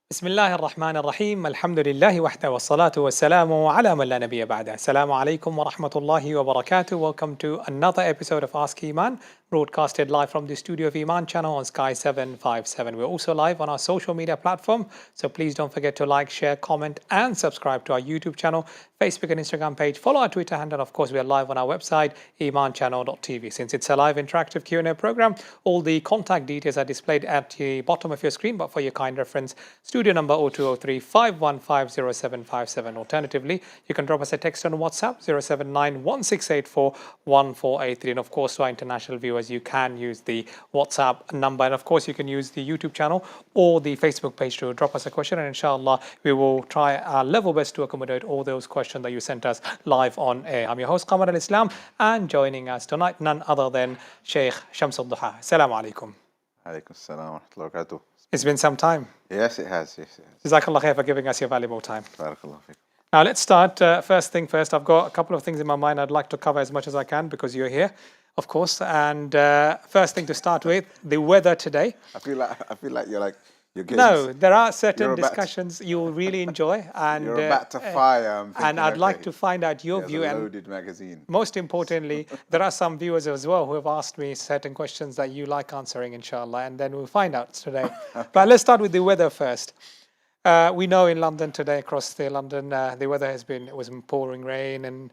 بسم الله الرحمن الرحيم الحمد لله وحده والصلاة والسلام على من لا نبي بعده. Assalamu alaikum wa rahmatullahi wa barakatuh. Welcome to another episode of Ask Eman, broadcasted live from the studio of Eman Channel on Sky 757. We're also live on our social media platform, so please don't forget to like, share, comment and subscribe to our YouTube channel, Facebook and Instagram page. Follow our Twitter handle. Of course, we are live on our website, emanchannel.tv. Since it's a live interactive Q&A program, all the contact details are displayed at the bottom of your screen, but for your kind reference, studio number 0203 515 0757. Alternatively, you can drop us a text on WhatsApp 079 1684 1483. And of course, to our international viewers, you can use the WhatsApp number. And of course, you can use the YouTube channel or the Facebook page to drop us a question. And inshallah, we will try our level best to accommodate all those questions that you sent us live on air. I'm your host, Qamar al-Islam, and joining us tonight, none other than Sheikh Shamsuddha. Assalamu alaikum. Alaikum assalam wa rahmatullahi wa barakatuh. It's been some time. Yes, it has. Yes, it has. Jazakallah khair for giving us your valuable time. Barakallah fiqh. Now let's start. First thing first, I've got a couple of things in my mind I'd like to cover as much as I can because you're here, of course. And first thing to start with, the weather today. I feel like you're getting. No, there are certain discussions you will really enjoy, and you're about to fire. And I'd like to find out your view. A loaded magazine. Most importantly, there are some viewers as well who have asked me certain questions that you like answering, inshallah, and then we'll find out today. But let's start with the weather first. We know in London today, across the London, the weather was pouring rain, and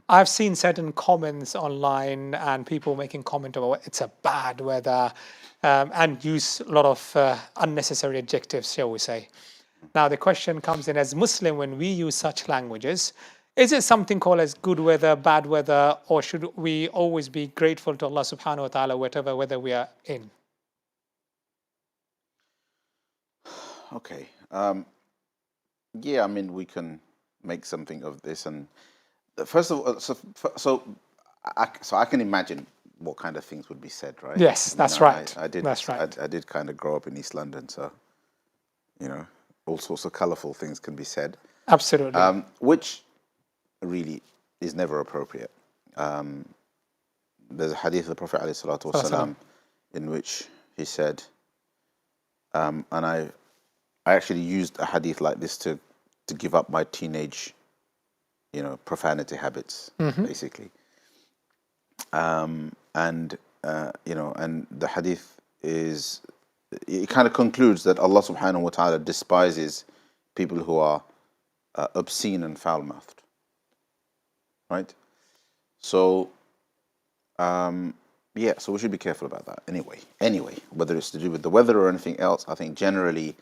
I've seen certain comments online and people making comment about it's a bad weather, and use a lot of unnecessary adjectives, shall we say. Now the question comes in, as Muslim, when we use such languages, is it something called as good weather, bad weather, or should we always be grateful to Allah subhanahu wa ta'ala whatever weather we are in? Okay. Yeah, I mean, we can make something of this, and first of all, so I can imagine what kind of things would be said, right? Yes, that's right. I did. That's right. I did kind of grow up in East London, so all sorts of colourful things can be said. Absolutely. Which really is never appropriate. There's a hadith of the Prophet ﷺ in which he said, and I actually used a hadith like this to give up my teenage, profanity habits, basically. And the hadith it kind of concludes that Allah subhanahu wa ta'ala despises people who are obscene and foul-mouthed. Right? So, so we should be careful about that. Anyway, whether it's to do with the weather or anything else, I think generally,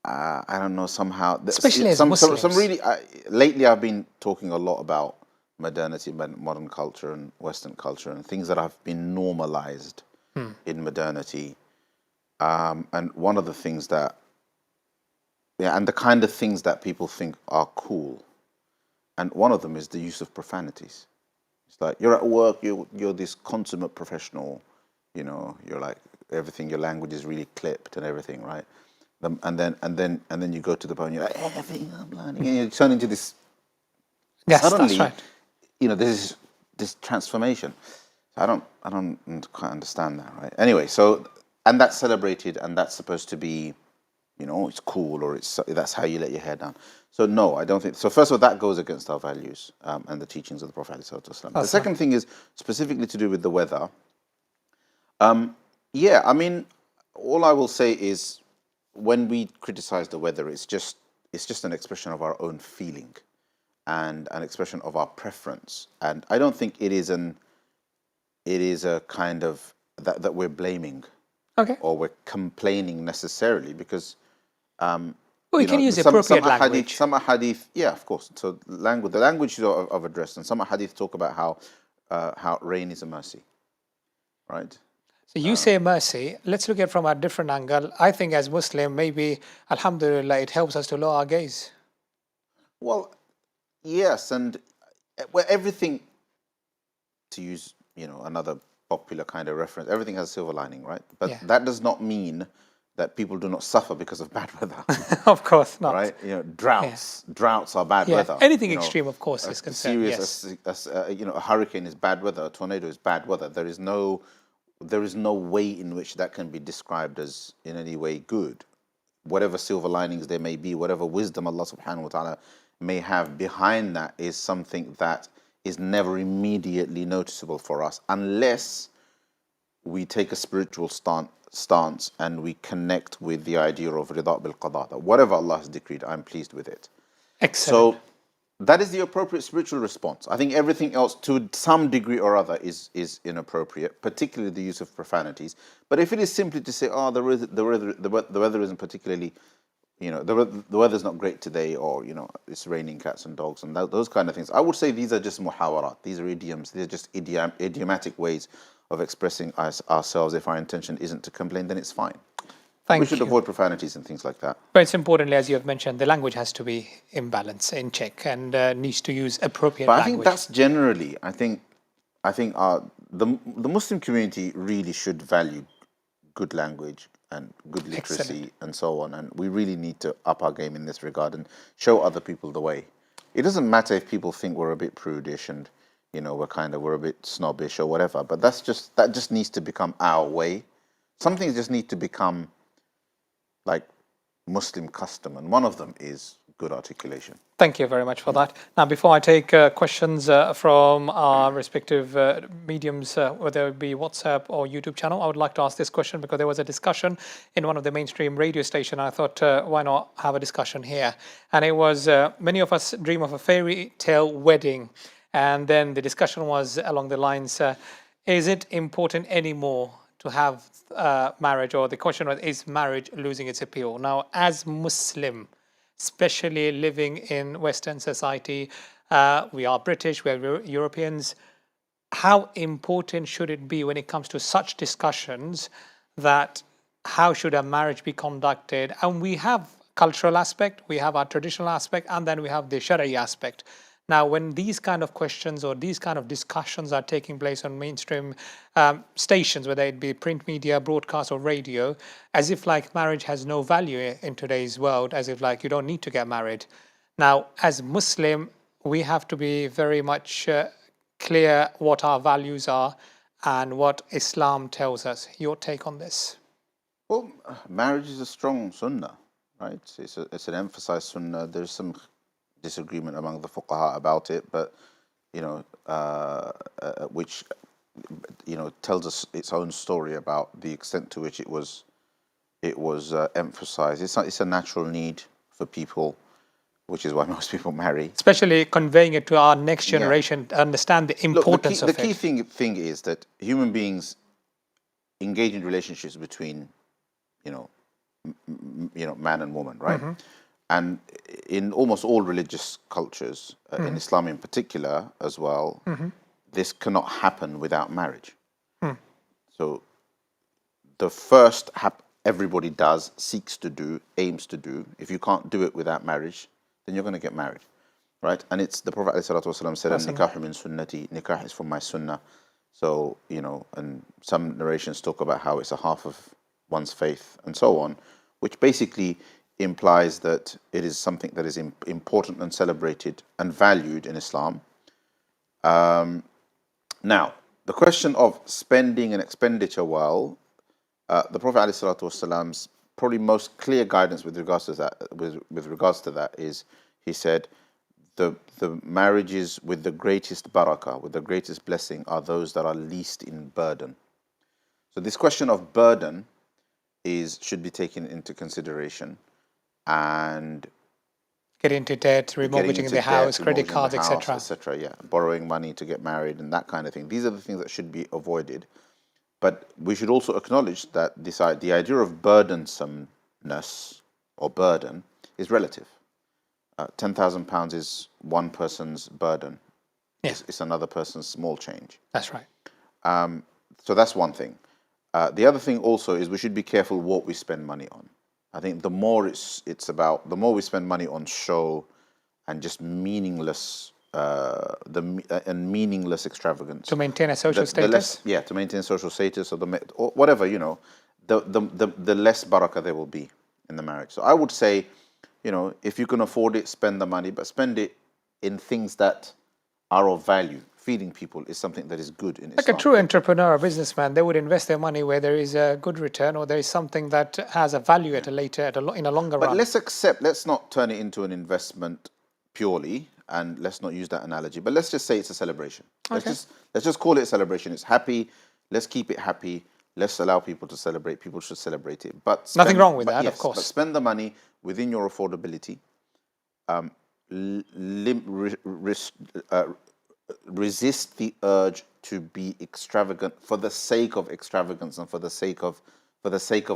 I don't know, somehow, especially as Muslims. Some really, lately I've been talking a lot about modernity, modern culture and Western culture and things that have been normalized in modernity. And one of the things that, and the kind of things that people think are cool. And one of them is the use of profanities. It's like, you're at work, you're this consummate professional, you're like, everything, your language is really clipped and everything, right? And then you go to the point, you're like, everything I'm learning, and you turn into this. Yes, suddenly, that's right. There's this transformation. I don't quite understand that, right? Anyway, so, and that's celebrated, and that's supposed to be, it's cool, or that's how you let your hair down. So no, I don't think so. First of all, that goes against our values and the teachings of the Prophet ﷺ. The second thing is specifically to do with the weather. I mean, all I will say is, when we criticize the weather, it's just an expression of our own feeling and an expression of our preference. And I don't think it is a kind of that we're blaming, or we're complaining necessarily, because we can use appropriate language. Some hadith, yeah, of course. So the language of address, and some hadith talk about how rain is a mercy, right? So you say mercy. Let's look at it from a different angle. I think as Muslim, maybe, alhamdulillah, it helps us to lower our gaze. Well, yes, and everything, to use, another popular kind of reference, everything has a silver lining, right? But that does not mean that people do not suffer because of bad weather. Of course not. Right? Droughts are bad weather. Anything extreme, of course, is concerned. A hurricane is bad weather. A tornado is bad weather. There is no way in which that can be described as in any way good. whatever silver linings there may be, whatever wisdom Allah subhanahu wa ta'ala may have behind that, is something that is never immediately noticeable for us unless we take a spiritual stance and we connect with the idea of rida bil qada, that whatever Allah has decreed, I'm pleased with it. Excellent. So that is the appropriate spiritual response. I think everything else, to some degree or other, is inappropriate, particularly the use of profanities. But if it is simply to say, oh, the weather isn't particularly, the weather's not great today, or it's raining cats and dogs and those kind of things, I would say these are just muhawarat. These are idioms. These are just idiomatic ways of expressing ourselves. If our intention isn't to complain, then it's fine. We should avoid profanities and things like that. But it's importantly, as you have mentioned, the language has to be in balance, in check, and needs to use appropriate language. But I think that's generally, I think the Muslim community really should value good language and good literacy and so on. And we really need to up our game in this regard and show other people the way. It doesn't matter if people think we're a bit prudish and we're a bit snobbish or whatever, but that just needs to become our way. Some things just need to become like Muslim custom, and one of them is good articulation. Thank you very much for that. Now, before I take questions from our respective mediums, whether it be WhatsApp or YouTube channel, I would like to ask this question because there was a discussion in one of the mainstream radio stations. I thought, why not have a discussion here? And it was, many of us dream of a fairy tale wedding. And then the discussion was along the lines, is it important anymore to have marriage? Or the question was, is marriage losing its appeal? Now, as Muslim, especially living in Western society, we are British, we are Europeans, how important should it be when it comes to such discussions, that how should a marriage be conducted? And we have cultural aspect, we have our traditional aspect, and then we have the Shari'i aspect. Now, when these kind of questions or these kind of discussions are taking place on mainstream stations, whether it be print media, broadcast or radio, as if like marriage has no value in today's world, as if like you don't need to get married. Now, as Muslim, we have to be very much clear what our values are and what Islam tells us. Your take on this? Well, marriage is a strong sunnah, right? It's an emphasized sunnah. There's some disagreement among the fuqaha about it, but which tells us its own story about the extent to which it was emphasized. It's a natural need for people, which is why most people marry. Especially conveying it to our next generation to understand the importance of it. The key thing is that human beings engage in relationships between, man and woman, right? Mm-hmm. And in almost all religious cultures, in Islam in particular as well, this cannot happen without marriage. So the first everybody does, seeks to do, aims to do. If you can't do it without marriage, then you're going to get married, right? And it's the Prophet ﷺ said, "Nikah min sunnati," nikah is from my sunnah. So, and some narrations talk about how it's a half of one's faith and so on, which basically implies that it is something that is important and celebrated and valued in Islam. Now, the question of spending and expenditure well, the Prophet ﷺ's probably most clear guidance with regards to that is, he said, the marriages with the greatest barakah, with the greatest blessing, are those that are least in burden. So this question of burden should be taken into consideration. And get into debt, remortgaging the house, credit cards, etc. Yeah, borrowing money to get married and that kind of thing. These are the things that should be avoided. But we should also acknowledge that the idea of burdensomeness or burden is relative. £10,000 is one person's burden. Yeah. It's another person's small change. That's right. So that's one thing. The other thing also is we should be careful what we spend money on. I think the more the more we spend money on show and just meaningless meaningless extravagance to maintain a social status. To maintain social status or whatever, the less barakah there will be in the marriage. So I would say, if you can afford it, spend the money, but spend it in things that are of value feeding people is something that is good in Like a Islam. true entrepreneur or businessman, they would invest their money where there is a good return or there is something that has a value at a later, in a longer But run. let's not turn it into an investment purely, and let's not use that analogy. But let's just say it's a celebration. Okay. Let's just call it a celebration. It's happy. Let's keep it happy. Let's allow people to celebrate. People should celebrate it. But Nothing wrong with that, of course. But spend the money within your affordability. Resist the urge to be extravagant for the sake of extravagance and for the sake of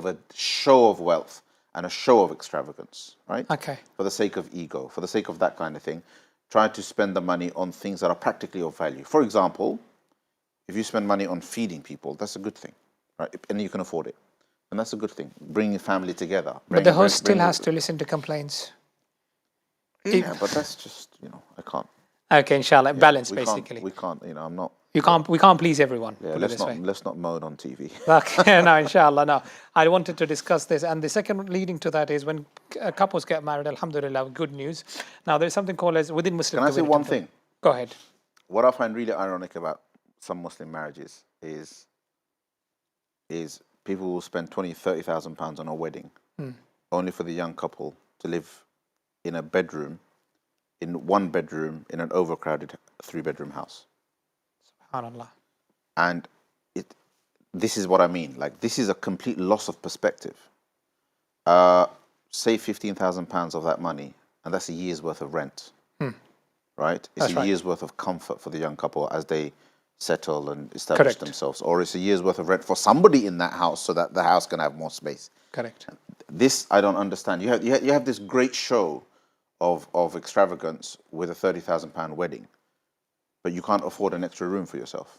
a show of wealth and a show of extravagance, right? Okay. For the sake of ego, for the sake of that kind of thing, try to spend the money on things that are practically of value. For example, if you spend money on feeding people, that's a good thing, right? And you can afford it, and that's a good thing. Bring your family together. But the host still has to listen to complaints. Yeah, but that's just, I can't. Okay, inshallah, balance we basically. We can't, I'm not. We can't please everyone. Yeah, put it this way. let's not moan on TV. Okay, no, inshallah, no. I wanted to discuss this, and the second leading to that is when couples get married. Alhamdulillah, good news. Now, there's something called as within Muslim. Can I say one thing? Go ahead. What I find really ironic about some Muslim marriages is people will spend 20,000-30,000 pounds on a wedding, only for the young couple to live in a bedroom, in one bedroom, in an overcrowded 3-bedroom house. SubhanAllah. And this is what I mean. Like, this is a complete loss of perspective. Save 15,000 pounds of that money, and that's a year's worth of rent, right? It's a year's worth of comfort for the young couple as they settle and establish themselves, or it's a year's worth of rent for somebody in that house so that the house can have more space. Correct. This I don't understand. You have this great show of extravagance with a 30,000 pound wedding, but you can't afford an extra room for yourself.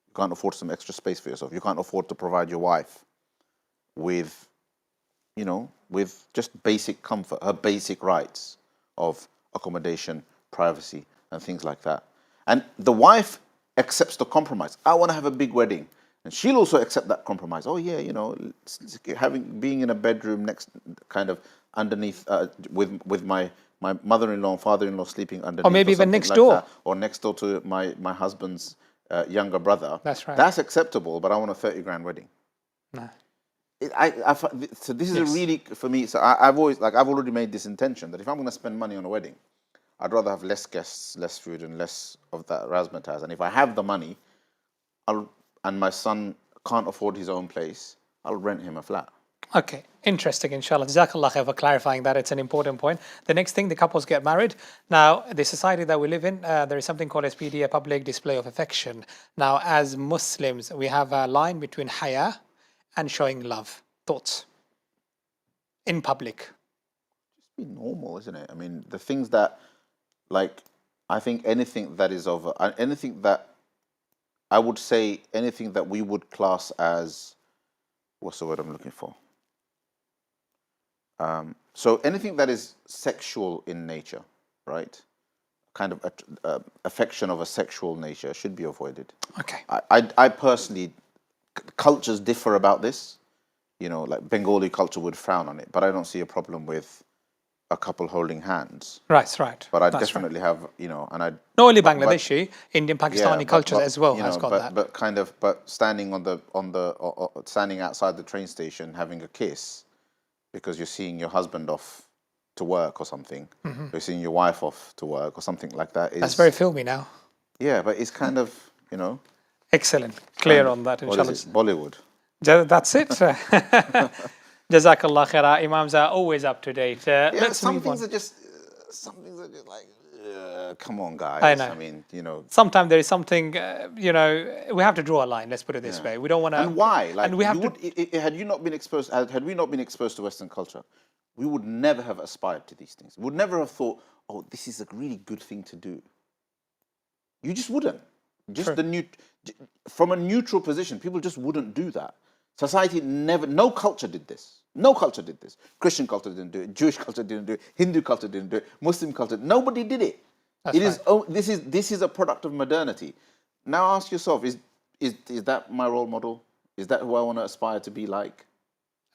You can't afford some extra space for yourself. You can't afford to provide your wife with, with just basic comfort, her basic rights of accommodation, privacy, and things like that. And the wife accepts the compromise. I want to have a big wedding. And she'll also accept that compromise. Oh yeah, being in a bedroom underneath with my mother-in-law and father-in-law sleeping underneath, or maybe even next like door, that, or next door to my husband's younger brother. That's right. That's acceptable, but I want a 30 grand wedding. No. So this is a really, for me. So I've already made this intention that if I'm going to spend money on a wedding, I'd rather have less guests, less food, and less of that razzmatazz. And if I have the money, and my son can't afford his own place, I'll rent him a flat. Okay, interesting, inshallah. Jazakallah khair for clarifying that. It's an important point. The next thing, the couples get married. Now, the society that we live in, there is something called SPD, a public display of affection. Now, as Muslims, we have a line between haya and showing love. Thoughts? In public. Just be normal, isn't it? I mean, the things that, I think anything that is anything that I would say, anything that we would class as, what's the word I'm looking for? So anything that is sexual in nature, right? Kind of affection of a sexual nature should be avoided. Okay. I personally, cultures differ about this. Like Bengali culture would frown on it, but I don't see a problem with a couple holding hands. Right. But I definitely have, and I. Not only Bangladeshi, Indian, Pakistani cultures as well has got that. But standing standing outside the train station having a kiss, because you're seeing your husband off to work or something, you're seeing your wife off to work or something like that. That's very filmy now. Yeah, but it's kind of, Excellent. Clear on that, inshallah. What is it? Bollywood. That's it. Jazakallah khair. Imams are always up to date. Some things are just like, come on, guys. I know. I mean, Sometimes there is something, we have to draw a line. Let's put it this way. We don't want to. And why? And we have had we not been exposed to Western culture, we would never have aspired to these things. We would never have thought, oh, this is a really good thing to do. You just wouldn't. From a neutral position, people just wouldn't do that. Society no culture did this. No culture did this. Christian culture didn't do it. Jewish culture didn't do it. Hindu culture didn't do it. Muslim culture, nobody did it. This is a product of modernity. Now ask yourself, is that my role model? Is that who I want to aspire to be like?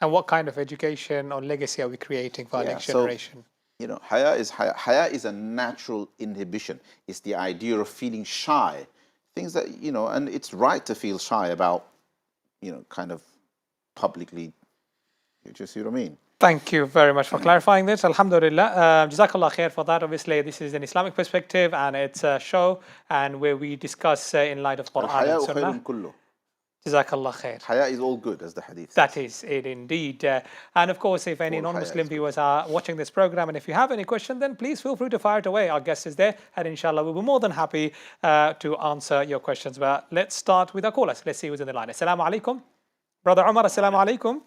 And what kind of education or legacy are we creating for our next generation? Haya is a natural inhibition. It's the idea of feeling shy. Things that, and it's right to feel shy about, kind of publicly. You see what I mean? Thank you very much for clarifying this. Alhamdulillah. Jazakallah khair for that. Obviously, this is an Islamic perspective and it's a show and where we discuss in light of Quran and Sunnah. Jazakallah khair. Haya is all good, as the Hadith says. That is it indeed. And of course, if any non-Muslim viewers are watching this program and if you have any question, then please feel free to fire it away. Our guest is there and inshallah we'll be more than happy to answer your questions. But let's start with our callers. Let's see who's in the line. Assalamu alaikum. Brother Umar, assalamu alaikum.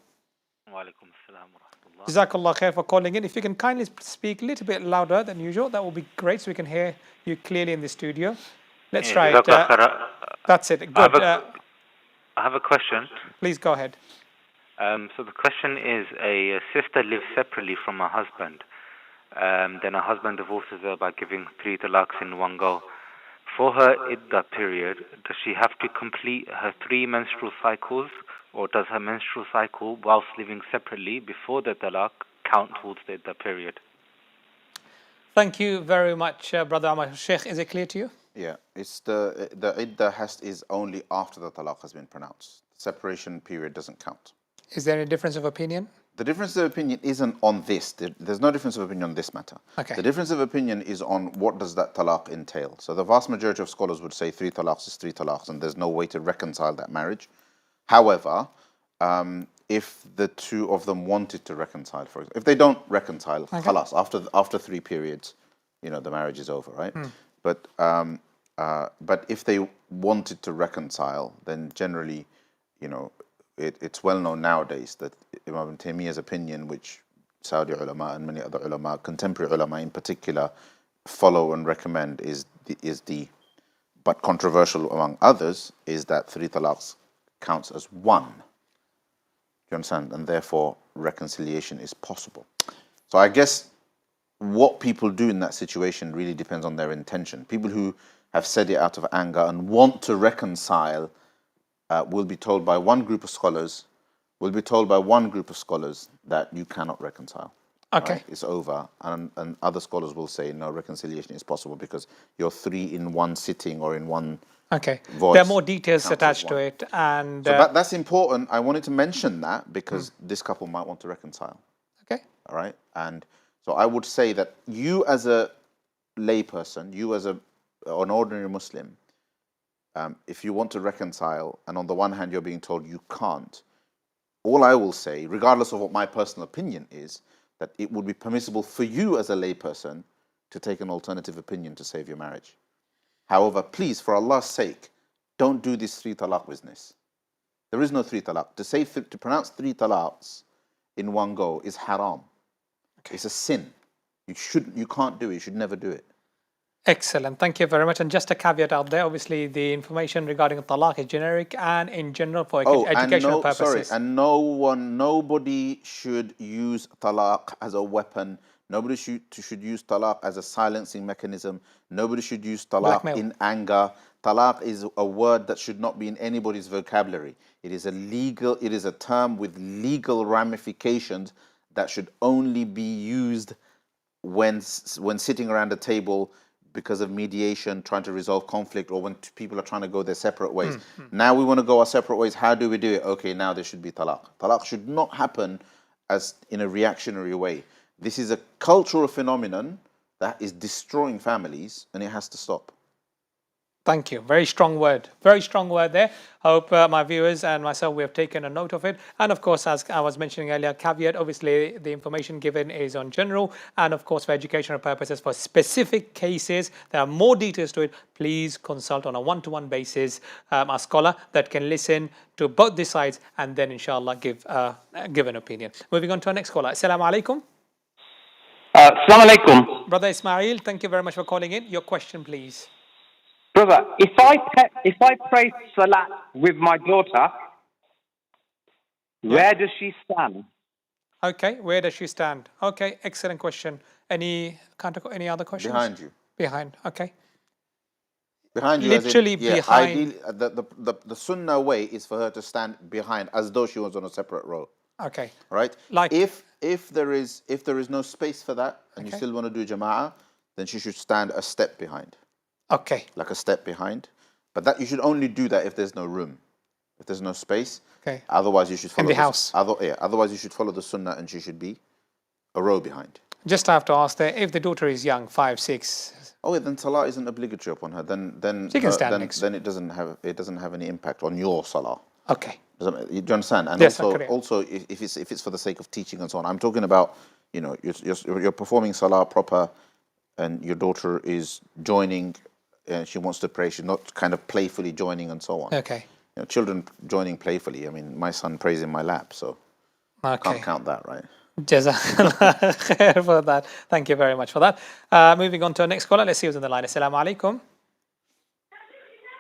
Wa alaikum assalam wa rahmatullah. Jazakallah khair for calling in. If you can kindly speak a little bit louder than usual, that would be great so we can hear you clearly in the studio. Let's try it. That's it. Good. I have a question. Please go ahead. So the question is, a sister lives separately from her husband. Then her husband divorces her by giving 3 talaqs in one go. For her iddah period, does she have to complete her 3 menstrual cycles, or does her menstrual cycle, whilst living separately before the talaq, count towards the iddah period? Thank you very much, Brother Amar. Sheikh, is it clear to you? Yeah, it's the iddah is only after the talaq has been pronounced. The separation period doesn't count. Is there any difference of opinion? The difference of opinion isn't on this. There's no difference of opinion on this matter. Okay. The difference of opinion is on what does that talaq entail. So the vast majority of scholars would say 3 talaqs is 3 talaqs and there's no way to reconcile that marriage. However, if the two of them wanted to reconcile, for example, if they don't reconcile, khalas, after 3 periods, the marriage is over, right? But if they wanted to reconcile, then generally, it's well known nowadays that Imam Taymiyyah's opinion, which Saudi ulama and many other ulama, contemporary ulama in particular, follow and recommend but controversial among others, is that 3 talaqs counts as 1. Do you understand? And therefore, reconciliation is possible. So I guess what people do in that situation really depends on their intention. People who have said it out of anger and want to reconcile will be told by one group of scholars that you cannot reconcile. Okay. Right? It's over. And other scholars will say, no, reconciliation is possible because you're 3 in one sitting or in one voice. There are more details attached to it. And so that's important. I wanted to mention that because this couple might want to reconcile. Okay. All right. And so I would say that you as a layperson, you as an ordinary Muslim, if you want to reconcile, and on the one hand you're being told you can't, all I will say, regardless of what my personal opinion is, that it would be permissible for you as a layperson to take an alternative opinion to save your marriage. However, please, for Allah's sake, don't do this 3 talaq business. There is no 3 talaq. To pronounce 3 talaqs in one go is haram. Okay. It's a sin. You can't do it. You should never do it. Excellent. Thank you very much. And just a caveat out there, obviously the information regarding talaq is generic and in general for educational purposes. Nobody should use talaq as a weapon. Nobody should use talaq as a silencing mechanism. Nobody should use talaq in anger. Talaq is a word that should not be in anybody's vocabulary. It is a term with legal ramifications that should only be used when sitting around a table because of mediation, trying to resolve conflict, or when people are trying to go their separate ways. Now we want to go our separate ways. How do we do it? Okay, now there should be talaq. Talaq should not happen as in a reactionary way. This is a cultural phenomenon that is destroying families, and it has to stop. Thank you. Very strong word. Very strong word there. I hope my viewers and myself, we have taken a note of it. And of course, as I was mentioning earlier, caveat, obviously the information given is on general. And of course, for educational purposes, for specific cases, there are more details to it. Please consult on a one-to-one basis a scholar that can listen to both the sides and then inshallah give an opinion. Moving on to our next caller. Assalamu alaikum. Assalamu alaikum. Brother Ismail, thank you very much for calling in. Your question, please. Brother, if I pray Salah with my daughter, where does she stand? Okay, where does she stand? Okay, excellent question. Any other questions? Behind you. Behind, okay. Behind you. Literally behind. Ideally, the Sunnah way is for her to stand behind as though she was on a separate row. Okay. Right? Like if if there is no space for that, and you still want to do jama'ah, then she should stand a step behind. Okay. Like a step behind. But that you should only do that if there's no room, if there's no space. Okay. Otherwise, you should follow in the house. Otherwise, you should follow the sunnah, and she should be a row behind. Just have to ask there, if the daughter is young, 5, 6. Oh, yeah, then salah isn't obligatory upon her. Then She can stand next. Then it doesn't have any impact on your salah. Okay. Do you understand? And Yes, also if it's for the sake of teaching and so on. I'm talking about, you're performing salah proper, and your daughter is joining, and she wants to pray. She's not kind of playfully joining and so on. Okay. Children joining playfully. I mean, my son prays in my lap, so can't count that, right? Jazakallah khair for that. Thank you very much for that. Moving on to our next caller. Let's see who's on the line. Assalamu alaikum.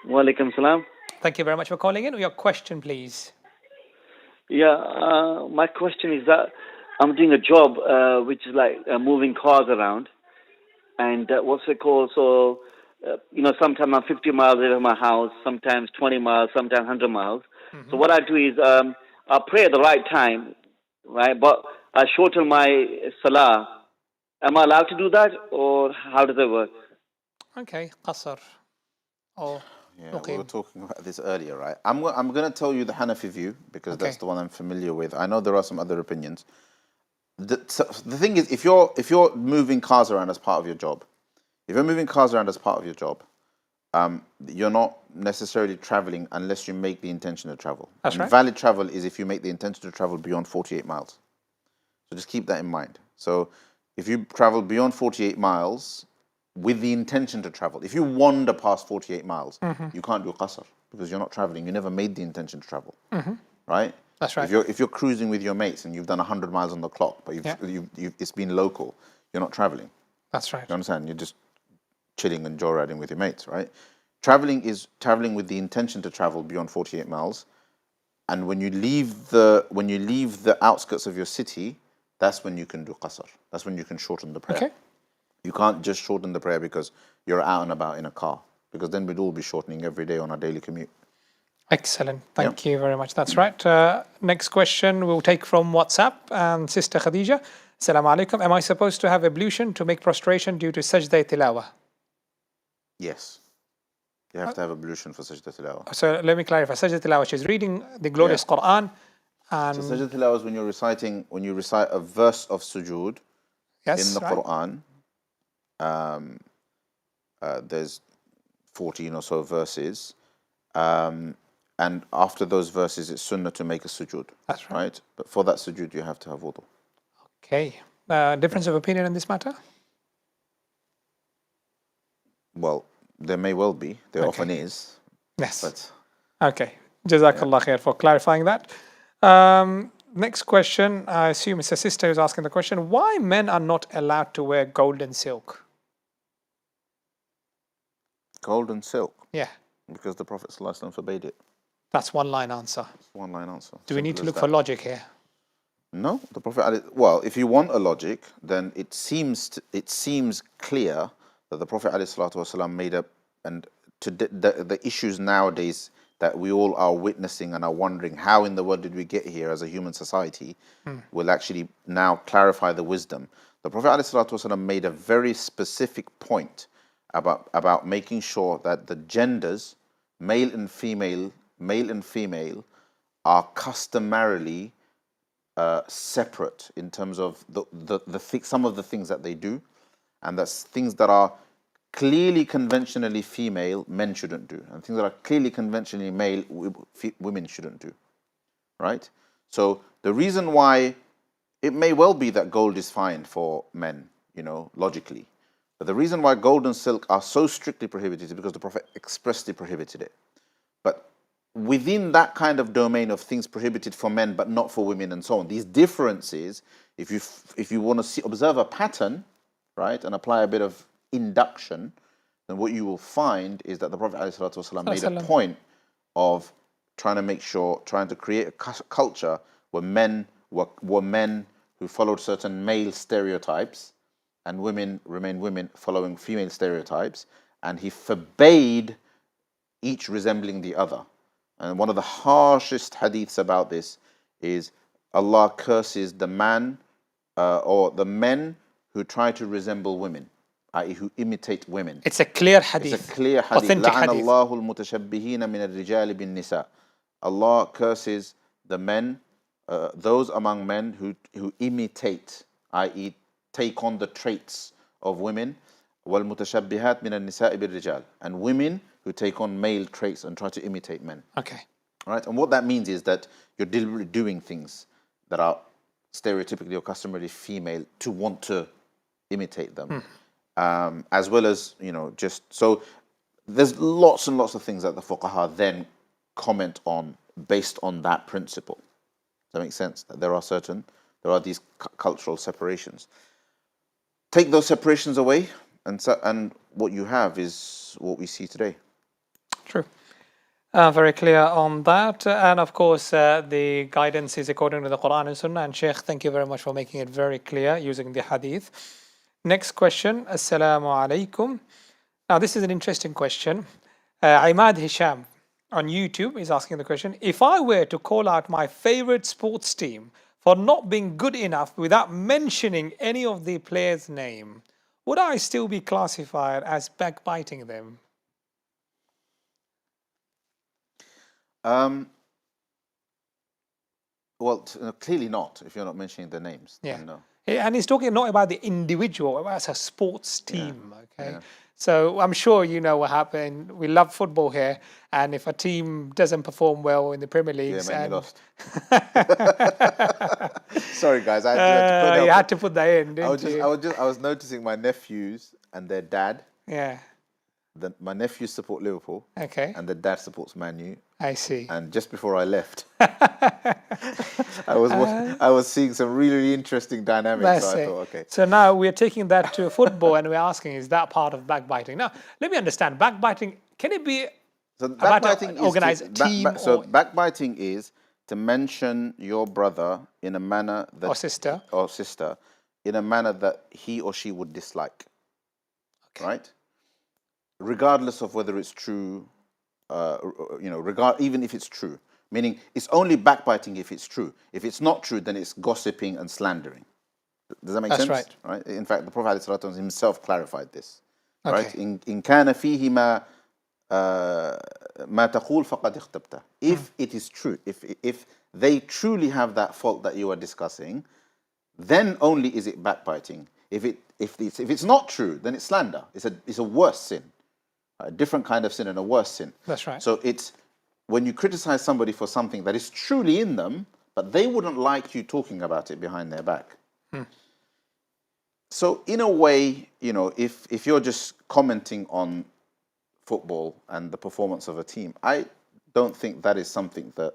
Wa alaikum salam. Thank you very much for calling in. Your question, please. Yeah, my question is that I'm doing a job which is like moving cars around, and what's it called? So, sometimes I'm 50 miles away from my house, sometimes 20 miles, sometimes 100 miles. So what I do is I pray at the right time, right? But I shorten my salah. Am I allowed to do that, or how does it work? Okay, qasr. Oh. Yeah, we were talking about this earlier, right? I'm going to tell you the Hanafi view, because that's the one I'm familiar with. I know there are some other opinions. The thing is, if you're moving cars around as part of your job, you're not necessarily traveling unless you make the intention to travel. That's right. Valid travel is if you make the intention to travel beyond 48 miles. So just keep that in mind. So if you travel beyond 48 miles with the intention to travel, if you wander past 48 miles, you can't do qasr, because you're not traveling. You never made the intention to travel, right? That's right. If you're cruising with your mates and you've done 100 miles on the clock, but it's been local, you're not traveling. That's right. You understand? You're just chilling and joyriding with your mates, right? Traveling is traveling with the intention to travel beyond 48 miles, and when you leave the outskirts of your city, that's when you can do qasr. That's when you can shorten the prayer. Okay. You can't just shorten the prayer because you're out and about in a car, because then we'd all be shortening every day on our daily commute. Excellent. Thank you very much. That's right. Next question we'll take from WhatsApp. Sister Khadija, Assalamu alaikum. Am I supposed to have ablution to make prostration due to Sajdah Tilawah? Yes. You have to have ablution for Sajdah Tilawah. So let me clarify. Sajdah Tilawah, she's reading the glorious Quran. And so Sajdah Tilawah is when you recite a verse of sujood in the Quran. There's 14 or so verses. And after those verses, it's sunnah to make a sujood. That's right. But for that sujood, you have to have wudu. Okay. Difference of opinion in this matter? Well, there may well be. There often is. Yes. But okay. Jazakallah khair for clarifying that. Next question. I assume it's a sister who's asking the question. Why men are not allowed to wear gold and silk? Gold and silk? Yeah. Because the Prophet ﷺ forbade it. That's one line answer. One line answer. Do we need to look for logic here? No, the Prophet. Well, if you want a logic, then it seems clear that the Prophet ﷺ made up, and to the issues nowadays that we all are witnessing and are wondering how in the world did we get here as a human society, will actually now clarify the wisdom. The Prophet ﷺ made a very specific point about making sure that the genders, male and female, are customarily separate in terms of some of the things that they do, and that's things that are clearly conventionally female, men shouldn't do, and things that are clearly conventionally male, women shouldn't do, right? So the reason why it may well be that gold is fine for men, logically, but the reason why gold and silk are so strictly prohibited is because the Prophet expressly prohibited it. But within that kind of domain of things prohibited for men but not for women and so on, these differences, if you want to observe a pattern, right, and apply a bit of induction, then what you will find is that the Prophet ﷺ made a point of trying to create a culture where men were men who followed certain male stereotypes, and women remain women following female stereotypes, and he forbade each resembling the other. And one of the harshest hadiths about this is Allah curses the man or the men who try to resemble women, i.e. who imitate women. It's a clear hadith. It's a clear hadith. Authentic لَعَنَ hadith. اللَّهُ الْمُتَشَبِّهِينَ مِنَ الرِّجَالِ بِالنِّسَاءِ. Allah curses the men, those among men who imitate, i.e. take on the traits of women. وَالْمُتَشَبِّهَاتْ مِنَ النِّسَاءِ بِالرِّجَالِ. And women who take on male traits and try to imitate men. Okay. Right? And what that means is that you're deliberately doing things that are stereotypically or customarily female to want to imitate them. As well as, just so there's lots and lots of things that the fuqaha then comment on based on that principle. Does that make sense? That there are these cultural separations. Take those separations away, and what you have is what we see today. True. Very clear on that. And of course, the guidance is according to the Quran and Sunnah. And Sheikh, thank you very much for making it very clear using the hadith. Next question. Assalamu alaikum. Now, this is an interesting question. Imad Hisham on YouTube is asking the question: if I were to call out my favorite sports team for not being good enough without mentioning any of the players' name, would I still be classified as backbiting them? Well, clearly not, if you're not mentioning the names. Yeah. Then no. And he's talking not about the individual, as a sports team. Okay. Yeah. So I'm sure you know what happened. We love football here, and if a team doesn't perform well in the Premier League, Yeah, man, and you lost. Sorry, guys. I you had to put that in, didn't you? I was noticing my nephews and their dad. Yeah. My nephews support Liverpool. Okay. And the dad supports Man U. I see. And just before I left, I was seeing some really, really interesting dynamics. So I thought, okay. So now we're taking that to football, and we're asking, is that part of backbiting? Now, let me understand. Backbiting, can it be about an organized team? Backbiting is to mention your brother in a manner that or sister in a manner that he or she would dislike. Okay. Right? Regardless of whether it's true, even if it's true. Meaning, it's only backbiting if it's true. If it's not true, then it's gossiping and slandering. Does that make sense? That's right. In fact, the Prophet ﷺ himself clarified this. Okay. Right? In كان فيه ما تقول فقد اغتبته. If it is true, if they truly have that fault that you are discussing, then only is it backbiting. If it's not true, then it's slander. It's a worse sin. A different kind of sin and a worse sin. That's right. So it's when you criticize somebody for something that is truly in them, but they wouldn't like you talking about it behind their back. So in a way, if you're just commenting on football and the performance of a team, I don't think that is something that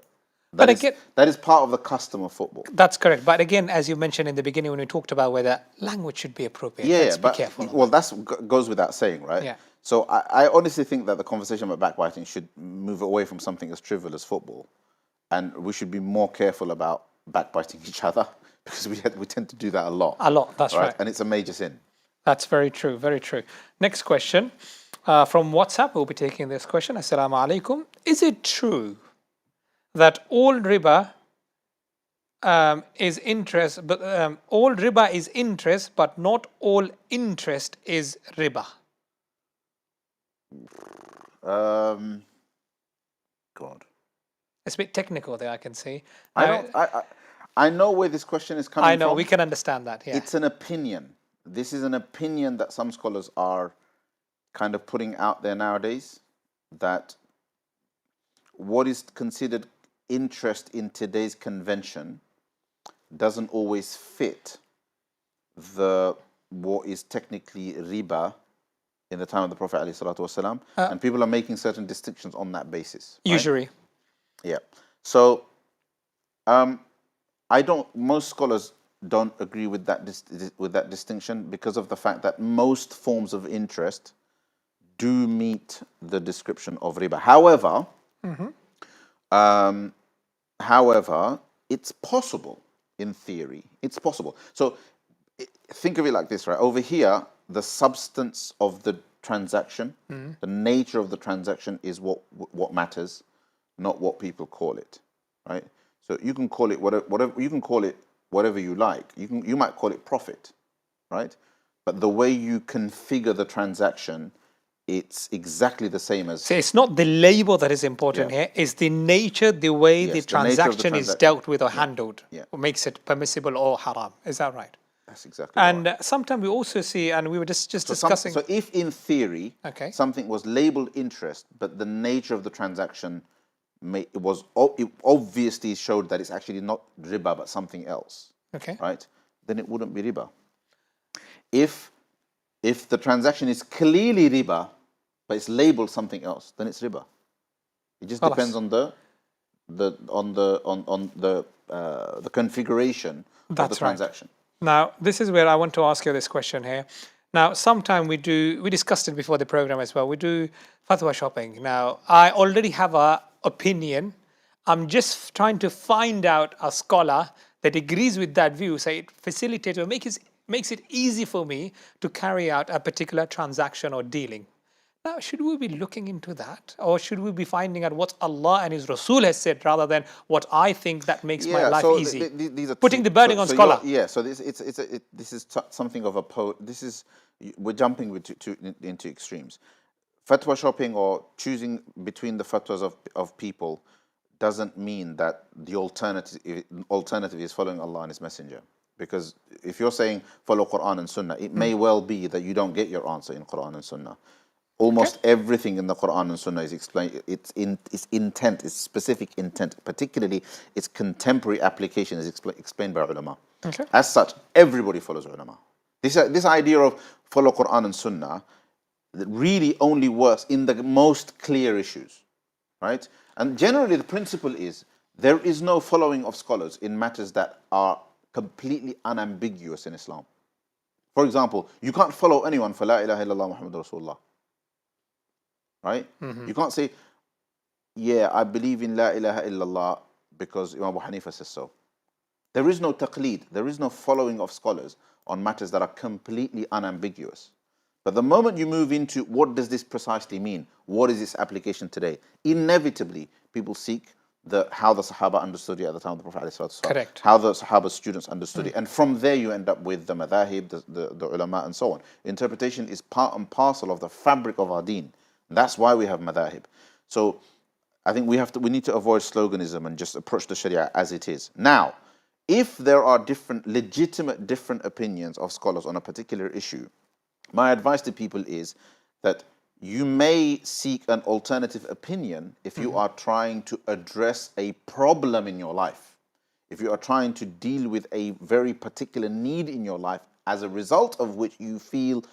is part of the custom of football. That's correct. But again, as you mentioned in the beginning when we talked about whether language should be appropriate, let's be careful. Well, that goes without saying, right? Yeah. So I honestly think that the conversation about backbiting should move away from something as trivial as football, and we should be more careful about backbiting each other, because we tend to do that a lot. That's right. And it's a major sin. That's very true, very true. Next question from WhatsApp. We'll be taking this question. Assalamu alaikum. Is it true that all riba is interest, but all riba is interest, but not all interest is riba? God, it's a bit technical there, I can see. I know where this question is coming from. I know, we can understand that. Yeah. It's an opinion. This is an opinion that some scholars are kind of putting out there nowadays, that what is considered interest in today's convention doesn't always fit what is technically riba in the time of the Prophet ﷺ, and people are making certain distinctions on that basis. Right? Usury. Yeah. So, most scholars don't agree with that distinction, because of the fact that most forms of interest do meet the description of riba. However, it's possible in theory. It's possible. So think of it like this, right? Over here, the substance of the transaction, the nature of the transaction is what matters, not what people call it, right? So you can call it whatever you can call it whatever you like. You might call it profit, right? But the way you configure the transaction, it's exactly the same as. So it's not the label that is important Yeah. here, it's the nature, the way the Yes, the nature of the transaction is transaction. dealt with or Yeah. handled, Yeah. what makes it permissible or haram. Is that right? That's exactly right. And sometimes we also see, and we were just So discussing. so if in theory Okay. something was labeled interest, but the nature of the transaction it obviously showed that it's actually not riba but something else, Okay. right? Then it wouldn't be riba. If the transaction is clearly riba, but it's labeled something else, then it's riba. It just depends on the configuration of the That's right. transaction. Now, this is where I want to ask you this question here. Now, sometime we discussed it before the program as well. We do fatwa shopping. Now, I already have a opinion. I'm just trying to find out a scholar that agrees with that view, say it facilitates or makes it easy for me to carry out a particular transaction or dealing. Now, should we be looking into that, or should we be finding out what Allah and His Rasul has said rather than what I think that makes my life so easy? these are Putting the burden on scholar. So this this is something of a we're jumping into extremes. Fatwa shopping or choosing between the fatwas of people doesn't mean that the alternative is following Allah and His Messenger. Because if you're saying follow Quran and Sunnah, it may well be that you don't get your answer in Quran and Sunnah. Almost everything in the Quran and Sunnah is explained. Its intent, its specific intent, particularly its contemporary application, is explained by ulama. Okay. As such, everybody follows ulama. This idea of follow Quran and Sunnah really only works in the most clear issues, right? And generally, the principle is there is no following of scholars in matters that are completely unambiguous in Islam. For example, you can't follow anyone for La ilaha illallah Muhammadur Rasulullah. Right? You can't say, yeah, I believe in La ilaha illallah because Imam Abu Hanifa says so. There is no taqleed, there is no following of scholars on matters that are completely unambiguous. But the moment you move into what does this precisely mean, what is its application today, inevitably people seek how the Sahaba understood it at the time of the Prophet ﷺ, Correct. how the Sahaba students understood it, and from there you end up with the madhahib, the ulama, and so on. Interpretation is part and parcel of the fabric of our deen. That's why we have madhahib. So I think we need to avoid sloganism and just approach the Sharia as it is. Now, if there are legitimate different opinions of scholars on a particular issue, my advice to people is that you may seek an alternative opinion if you are trying to address a problem in your life, if you are trying to deal with a very particular need in your life, as a result of which you feel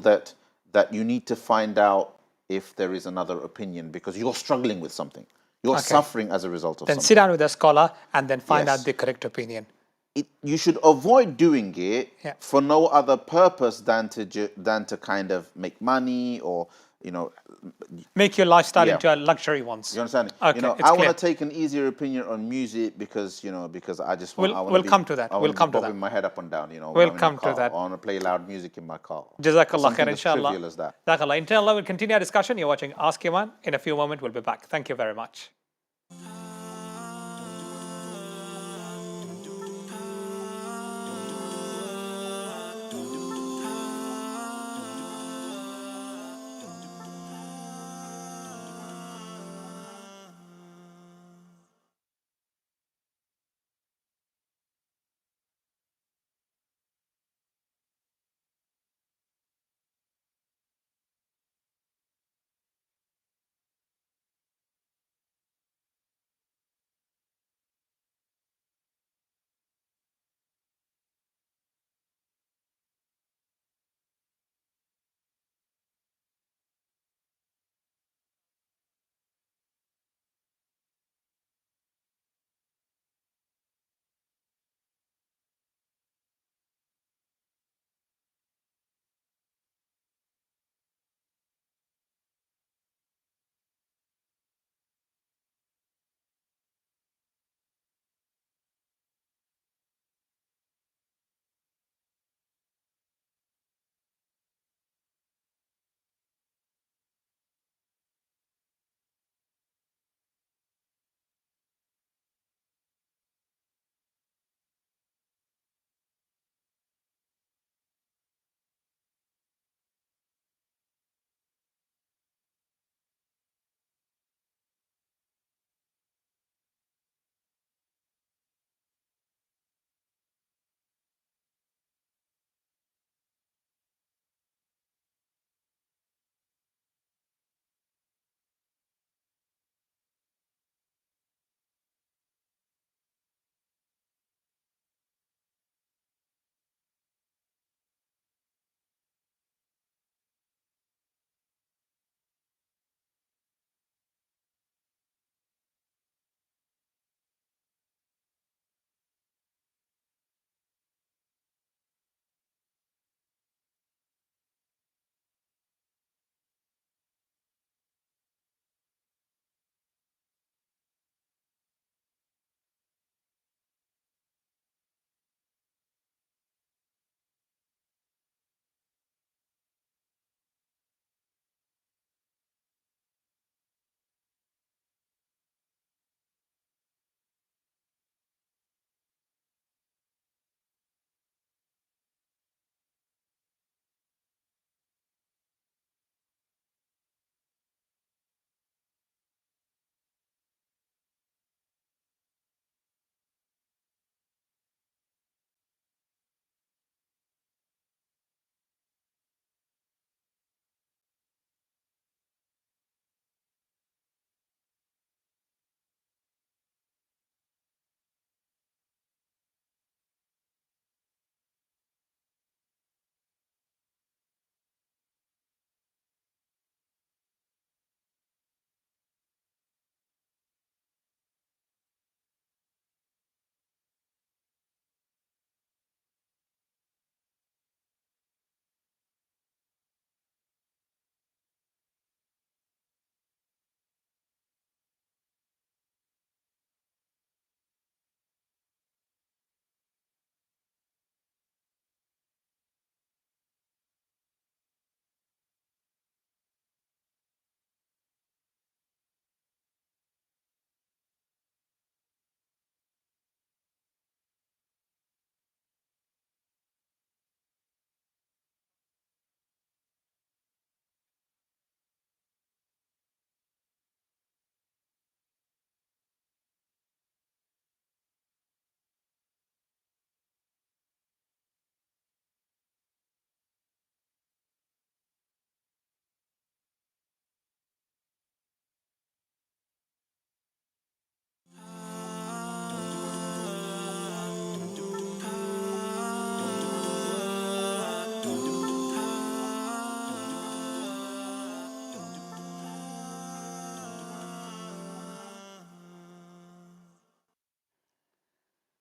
that you need to find out if there is another opinion because you're struggling with something. You're suffering as a result of Then something. sit down with a scholar and then find Yes. out the correct opinion. You should avoid doing it for no other purpose than to kind of make money or Make your lifestyle into a luxury once. you understand? Okay, I want to take an easier opinion on music because I just want. We'll come to that. I want to be bobbing my head up and down. When I'm in the car. I want to play loud music in my car. Jazakallah khair, as inshallah. trivial as that. Jazakallah. Inshallah, we'll continue our discussion. You're watching Ask Iman. In a few moments, we'll be back. Thank you very much.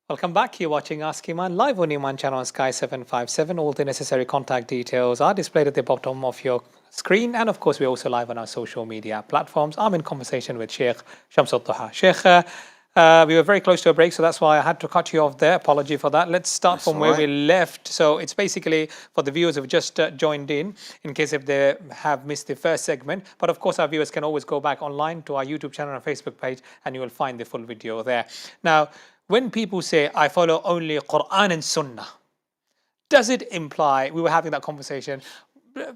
Welcome back. You're watching Ask Iman live on Eman Channel on Sky 757. All the necessary contact details are displayed at the bottom of your screen. And of course, we're also live on our social media platforms. I'm in conversation with Sheikh Ad-Duha. Sheikh, we were very close to a break, so that's why I had to cut you off there. Apology for that. Let's start from where we left. So it's basically for the viewers who've just joined in case if they have missed the first segment. But of course, our viewers can always go back online to our YouTube channel and Facebook page, and you will find the full video there. Now, when people say, I follow only Quran and Sunnah, does it imply, we were having that conversation,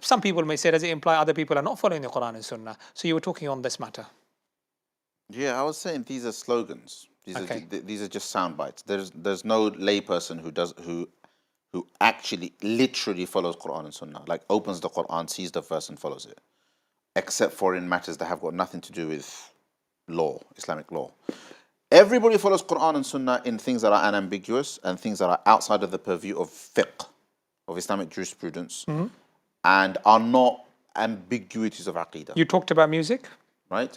some people may say, does it imply other people are not following the Quran and Sunnah? So you were talking on this matter. Yeah, I was saying these are slogans. These are just sound bites. There's no layperson who actually literally follows Quran and Sunnah, like opens the Quran, sees the verse and follows it, except for in matters that have got nothing to do with law, Islamic law. Everybody follows Quran and Sunnah in things that are unambiguous and things that are outside of the purview of fiqh, of Islamic jurisprudence, and are not ambiguities of aqidah. You talked about music? Right?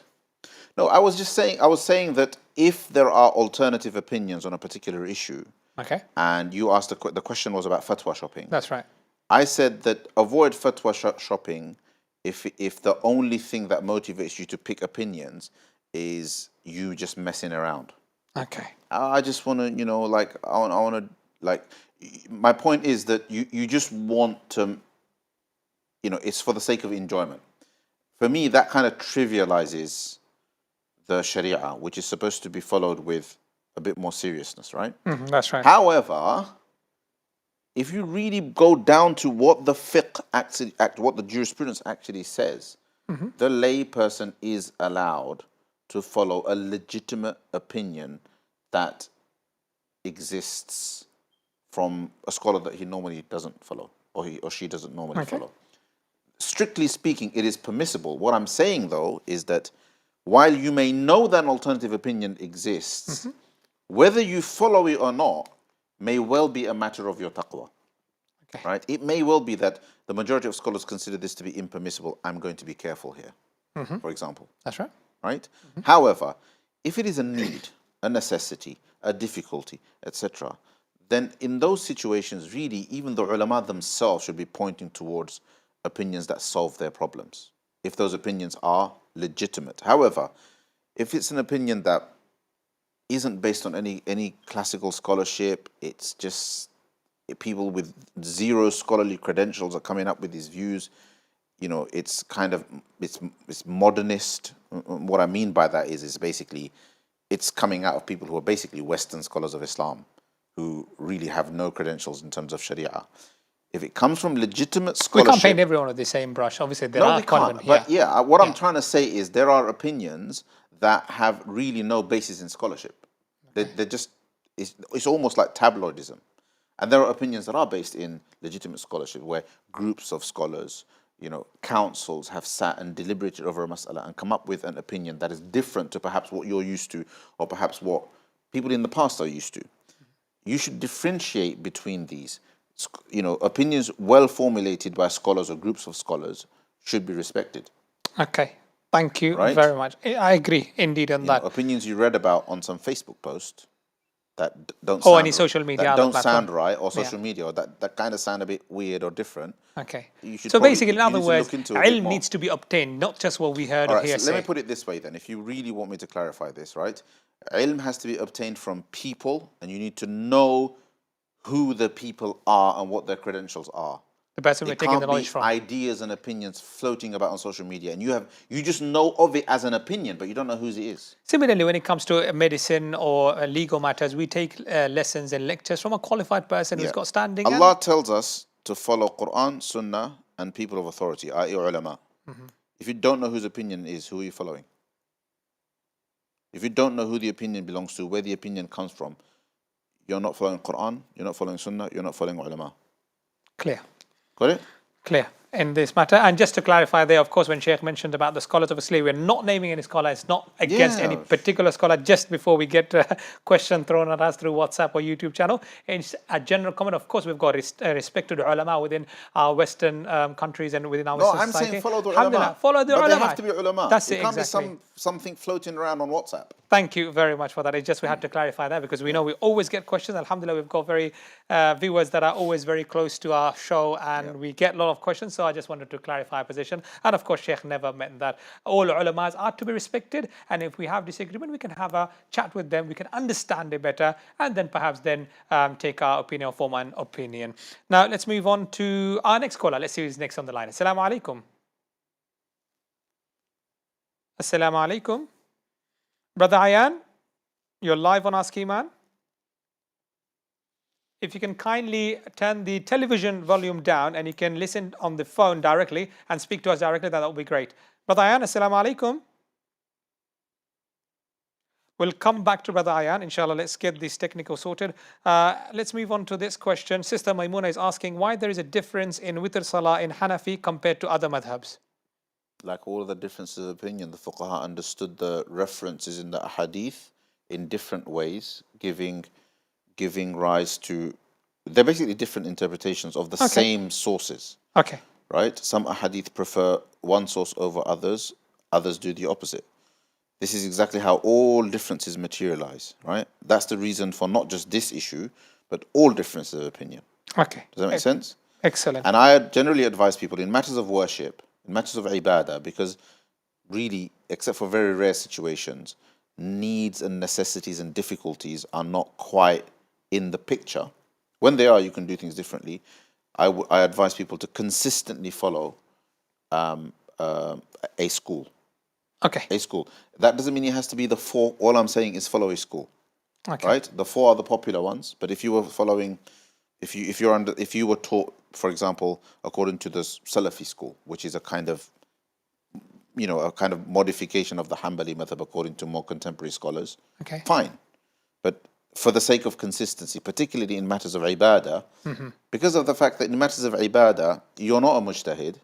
No, I was saying that if there are alternative opinions on a particular issue, okay, and you asked the question was about fatwa shopping. That's right. I said that avoid fatwa shopping if the only thing that motivates you to pick opinions is you just messing around. Okay. I just want to, my point is that you just want to, it's for the sake of enjoyment. For me, that kind of trivializes the Sharia, which is supposed to be followed with a bit more seriousness, right? That's right. However, if you really go down to what the fiqh what the jurisprudence actually says, the lay person is allowed to follow a legitimate opinion that exists from a scholar that he normally doesn't follow, or he or she doesn't normally follow. Strictly speaking, it is permissible. What I'm saying, though, is that while you may know that an alternative opinion exists, whether you follow it or not may well be a matter of your taqwa. Okay. Right? It may well be that the majority of scholars consider this to be impermissible. I'm going to be careful here, for example. That's right. Right? However, if it is a need, a necessity, a difficulty, etc., then in those situations, really, even the ulama themselves should be pointing towards opinions that solve their problems, if those opinions are legitimate. However, if it's an opinion that isn't based on any classical scholarship, it's just people with zero scholarly credentials are coming up with these views, it's kind of, it's modernist. What I mean by that is basically it's coming out of people who are basically Western scholars of Islam who really have no credentials in terms of Sharia. If it comes from legitimate scholarship... We can't paint everyone with the same brush. Obviously, there are... No, we can't. But what I'm trying to say is there are opinions that have really no basis in scholarship. They're just... It's almost like tabloidism. And there are opinions that are based in legitimate scholarship where groups of scholars, councils have sat and deliberated over a mas'ala and come up with an opinion that is different to perhaps what you're used to or perhaps what people in the past are used to. You should differentiate between these. Opinions well formulated by scholars or groups of scholars should be respected. Okay. Thank you very much. I agree indeed on that. Opinions you read about on some Facebook post that don't sound any social media that don't sound right, or social media, or that kind of sound a bit weird or different. Okay. You should so basically, in other words, ilm needs to be obtained, not just what we heard or hearsay. So let me put it this way then, if you really want me to clarify this, right? Ilm has to be obtained from people, and you need to know who the people are and what their credentials are. The person we're taking the knowledge from. Ideas and opinions floating about on social media, and you just know of it as an opinion, but you don't know whose it is. Similarly, when it comes to medicine or legal matters, we take lessons and lectures from a qualified person who's got standing. Allah tells us to follow Quran, Sunnah, and people of authority, i.e. ulama. If you don't know whose opinion is, who are you following? If you don't know who the opinion belongs to, where the opinion comes from, you're not following Quran, you're not following Sunnah, you're not following ulama. Clear. Got it? Clear. in this matter. And just to clarify there, of course, when Sheikh mentioned about the scholars, obviously we're not naming any scholar. It's not against any particular scholar. Just before we get a question thrown at us through WhatsApp or YouTube channel, it's a general comment. Of course, we've got respected ulama within our Western countries and within our Western society. I'm saying follow the ulama. Follow the ulama. But they have to be ulama. That's it. It can't exactly. be something floating around on WhatsApp. Thank you very much for that. It's just we had to clarify that because we know we always get questions. Alhamdulillah, we've got very viewers that are always very close to our show and we get a lot of questions. So I just wanted to clarify our position. And of course, Sheikh never meant that. All ulamas are to be respected. And if we have disagreement, we can have a chat with them. We can understand it better and then perhaps take our opinion or form an opinion. Now, let's move on to our next caller. Let's see who's next on the line. Assalamu alaikum. Assalamu alaikum. Brother Ayan, you're live on Ask Iman. If you can kindly turn the television volume down and you can listen on the phone directly and speak to us directly, that would be great. Brother Ayan, Assalamu alaikum. We'll come back to Brother Ayan, inshallah. Let's get this technical sorted. Let's move on to this question. Sister Maimuna is asking why there is a difference in witr salah in Hanafi compared to other madhabs. Like all of the differences of opinion, the fuqaha understood the references in the ahadith in different ways, giving rise to, they're basically different interpretations of the same sources. Okay. Right? Some ahadith prefer one source over others do the opposite. This is exactly how all differences materialize, right? That's the reason for not just this issue, but all differences of opinion. Okay. Does that make sense? Excellent. And I generally advise people in matters of worship, in matters of ibadah, because really, except for very rare situations, needs and necessities and difficulties are not quite in the picture. When they are, you can do things differently. I advise people to consistently follow a school. Okay. A school. That doesn't mean it has to be the four. All I'm saying is follow a school. Okay. Right? The four are the popular ones. But if you were following, if you were taught, for example, according to the Salafi school, which is a kind of modification of the Hanbali madhab according to more contemporary scholars, okay, fine. But for the sake of consistency, particularly in matters of ibadah, because of the fact that in matters of ibadah, you're not a mujtahid,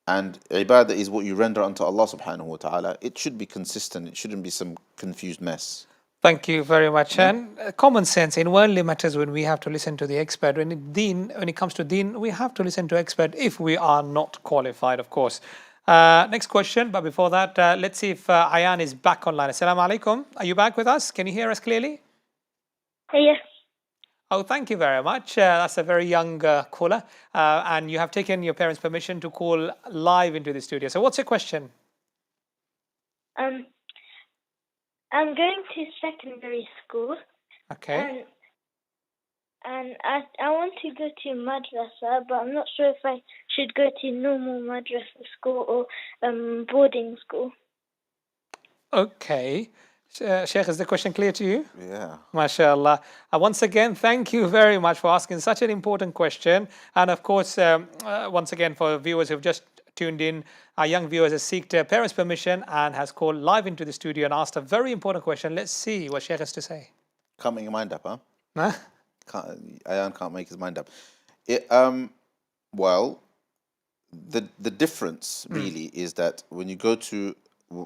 and ibadah is what you render unto Allah subhanahu wa ta'ala, it should be consistent. It shouldn't be some confused mess. Thank you very much. And common sense in worldly matters, when we have to listen to the expert, when it comes to deen, we have to listen to expert if we are not qualified, of course. Next question, but before that, let's see if Ayan is back online. Assalamu alaikum. Are you back with us? Can you hear us clearly? Yes. Oh, thank you very much. That's a very young caller. And you have taken your parents' permission to call live into the studio. So what's your question? I'm going to secondary school. Okay. And I want to go to madrasa, but I'm not sure if I should go to normal madrasa school or boarding school. Okay. Sheikh, is the question clear to you? Yeah. MashaAllah. Once again, thank you very much for asking such an important question. And of course, once again, for viewers who've just tuned in, our young viewers has sought their parents' permission and has called live into the studio and asked a very important question. Let's see what Sheikh has to say. Can't make your mind up, huh? Huh? Ayan can't make his mind up. Well, the difference really is that when you go to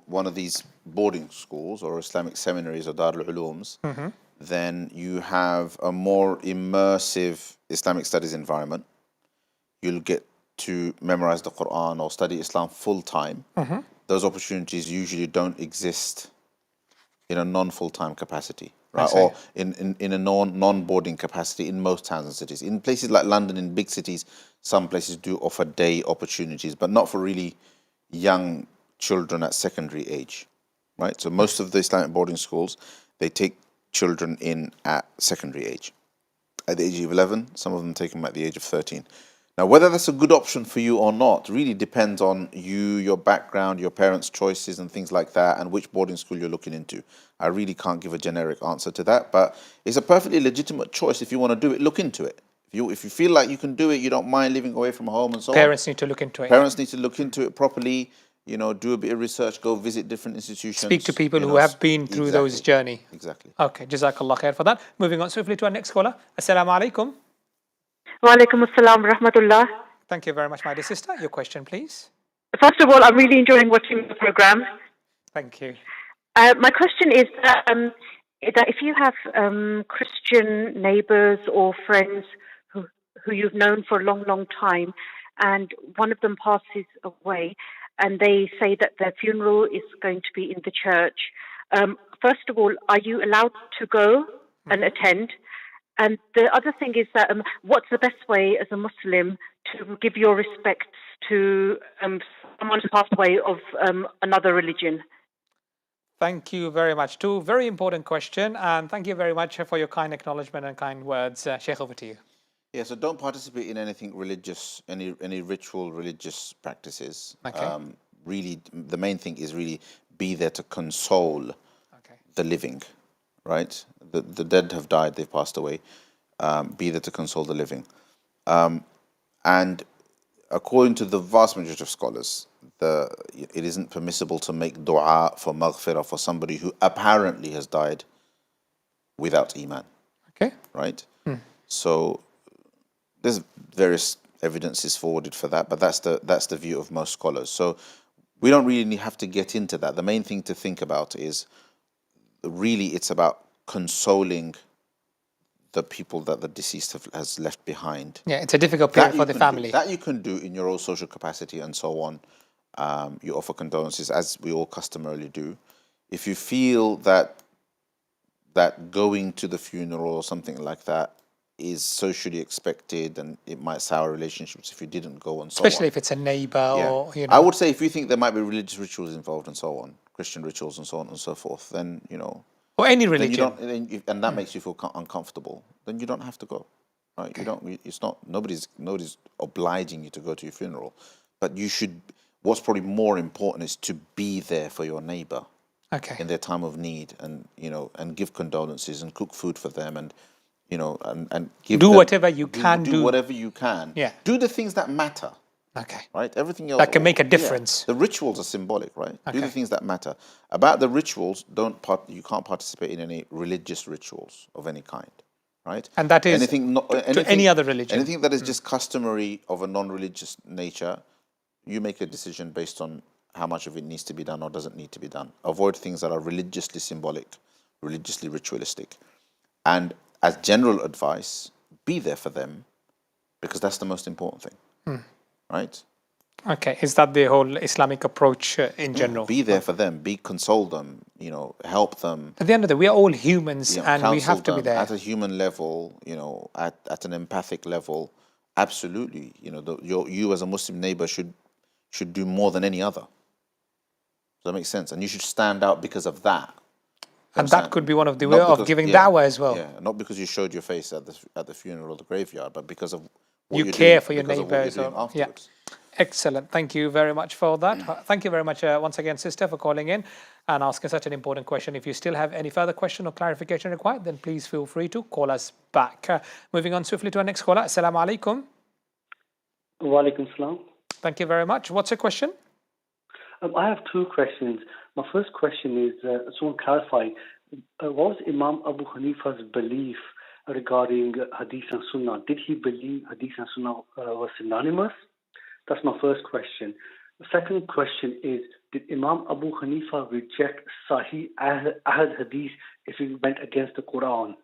one of these boarding schools or Islamic seminaries or Darul Ulooms, then you have a more immersive Islamic studies environment. You'll get to memorize the Quran or study Islam full time. Those opportunities usually don't exist in a non-full-time capacity, right? Or in a non-boarding capacity in most towns and cities. In places like London, in big cities, some places do offer day opportunities, but not for really young children at secondary age, right? So most of the Islamic boarding schools, they take children in at secondary age. At the age of 11, some of them take them at the age of 13. Now, whether that's a good option for you or not really depends on you, your background, your parents' choices and things like that, and which boarding school you're looking into. I really can't give a generic answer to that, but it's a perfectly legitimate choice. If you want to do it, look into it. If you feel like you can do it, you don't mind living away from home and so on. Parents need to look into it. Parents need to look into it properly, do a bit of research, go visit different institutions. Speak to people who have been through those journey. Exactly. Okay, Jazakallah khair for that. Moving on swiftly to our next caller. Assalamu alaikum. Wa alaikum assalam wa rahmatullah. Thank you very much, my dear sister. Your question, please. First of all, I'm really enjoying watching the program. Thank you. My question is that if you have Christian neighbors or friends who you've known for a long, long time, and one of them passes away, and they say that their funeral is going to be in the church, first of all, are you allowed to go and attend? And the other thing is that what's the best way as a Muslim to give your respects to someone who passed away of another religion? Thank you very much. Two very important questions, and thank you very much for your kind acknowledgement and kind words. Sheikh, over to you. Yeah, so don't participate in anything religious, any ritual religious practices. Okay. Really, the main thing is really be there to console the living, right? The dead have died, they've passed away. Be there to console the living. And according to the vast majority of scholars, it isn't permissible to make dua for maghfirah for somebody who apparently has died without iman. Okay. Right? So there's various evidences forwarded for that, but that's the view of most scholars. So we don't really have to get into that. The main thing to think about is really it's about consoling the people that the deceased has left behind. Yeah, it's a difficult period for the family. That you can do in your own social capacity and so on. You offer condolences, as we all customarily do. If you feel that going to the funeral or something like that is socially expected and it might sour relationships if you didn't go and so on. Especially if it's a neighbor or, you know. I would say if you think there might be religious rituals involved and so on, Christian rituals and so on and so forth, then, you know. Or any religion. And that makes you feel uncomfortable, then you don't have to go. Right? Okay. You don't, it's not, nobody's obliging you to go to your funeral. But you should, what's probably more important is to be there for your neighbor. Okay. In their time of need, and, you know, and give condolences and cook food for them, and, you know, and give do them, whatever you can do. Do whatever you can. Yeah. Do the things that matter. Okay. Right? Everything else that can make a difference. Yeah. The rituals are symbolic, right? Okay. Do the things that matter. About the rituals, you can't participate in any religious rituals of any kind, right? And that is to any other religion. Anything that is just customary of a non-religious nature, you make a decision based on how much of it needs to be done or doesn't need to be done. Avoid things that are religiously symbolic, religiously ritualistic. And as general advice, be there for them, because that's the most important thing. Right? Okay. Is that the whole Islamic approach in general? Be there for them, console them, you know, help them. At the end of the day, we are all humans, and we have to be there. At a human level, you know, at an empathic level, absolutely. You know, you as a Muslim neighbor should do more than any other. Does that make sense? And you should stand out because of that. And that could be one of the way of giving da'wah as well. Yeah, not because you showed your face at the funeral or the graveyard, but because of what you you're care doing, for your because of what neighbors. you're doing afterwards. Yeah. Excellent. Thank you very much for that. Thank you very much once again, sister, for calling in and asking such an important question. If you still have any further question or clarification required, then please feel free to call us back. Moving on swiftly to our next caller. Assalamu alaikum. Wa alaikum salam. Thank you very much. What's your question? I have two questions. My first question is, I just want to clarify, what was Imam Abu Hanifa's belief regarding Hadees and Sunnah? Did he believe Hadees and Sunnah were synonymous? That's my first question. The second question is, did Imam Abu Hanifa reject Sahih Hadees if it went against the Quran?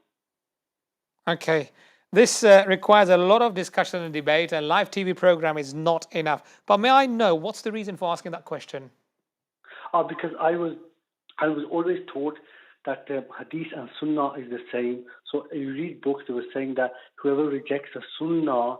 Okay. This requires a lot of discussion and debate, and live TV program is not enough. But may I know what's the reason for asking that question? Because I was always taught that Hadith and Sunnah is the same. So you read books that were saying that whoever rejects the Sunnah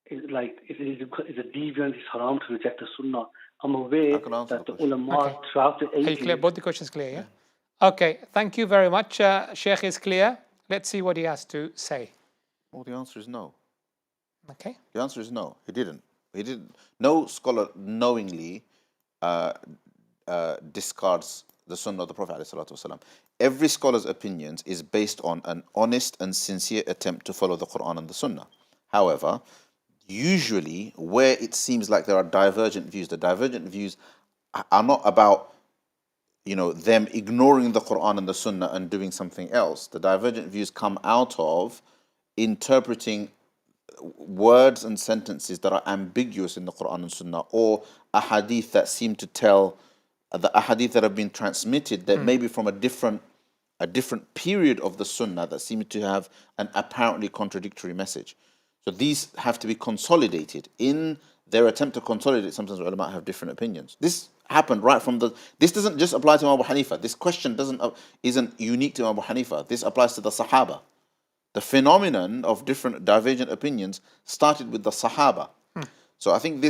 is a deviant, it's haram to reject the Sunnah. I'm aware that the ulama throughout the 80s... Are you clear? Both the questions clear, yeah? Okay, thank you very much. Sheikh is clear. Let's see what he has to say. Well, the answer is no. Okay. The answer is no. He didn't. No scholar knowingly discards the Sunnah of the Prophet ﷺ. Every scholar's opinions is based on an honest and sincere attempt to follow the Quran and the Sunnah. However, usually where it seems like there are divergent views, the divergent views are not about, you know, them ignoring the Quran and the Sunnah and doing something else. The divergent views come out of interpreting words and sentences that are ambiguous in the Quran and Sunnah, or ahadith that seem to tell, the ahadith that have been transmitted that maybe from a different period of the Sunnah that seem to have an apparently contradictory message. So these have to be consolidated. In their attempt to consolidate, sometimes ulama have different opinions. This happened right from this doesn't just apply to Imam Abu Hanifa. This question isn't unique to Imam Abu Hanifa. This applies to the Sahaba. The phenomenon of different divergent opinions started with the Sahaba. So I think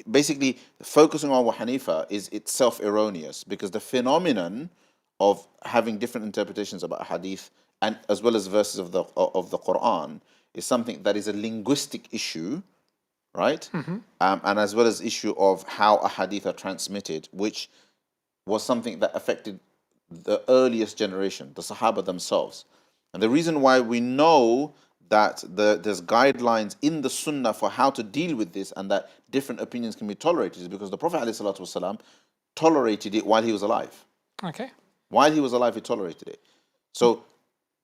basically focusing on Abu Hanifa is itself erroneous, because the phenomenon of having different interpretations about hadith and as well as verses of the Quran is something that is a linguistic issue, right? And as well as issue of how a hadith are transmitted, which was something that affected the earliest generation, the Sahaba themselves. And the reason why we know that there's guidelines in the Sunnah for how to deal with this and that different opinions can be tolerated is because the Prophet ﷺ tolerated it while he was alive. Okay. While he was alive, he tolerated it. So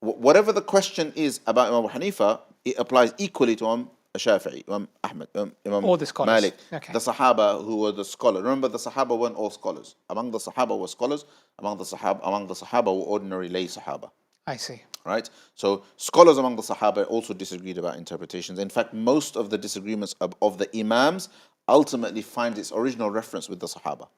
whatever the question is about Imam Abu Hanifa, it applies equally to Imam Shafi'i, Imam Ahmad, Imam All the scholars. Malik, Okay. the Sahaba who were the scholars. Remember, the Sahaba weren't all scholars. Among the Sahaba were scholars. Among the Sahaba were ordinary lay Sahaba. I see. Right? So scholars among the Sahaba also disagreed about interpretations. In fact, most of the disagreements of the Imams ultimately find its original reference with the Sahaba.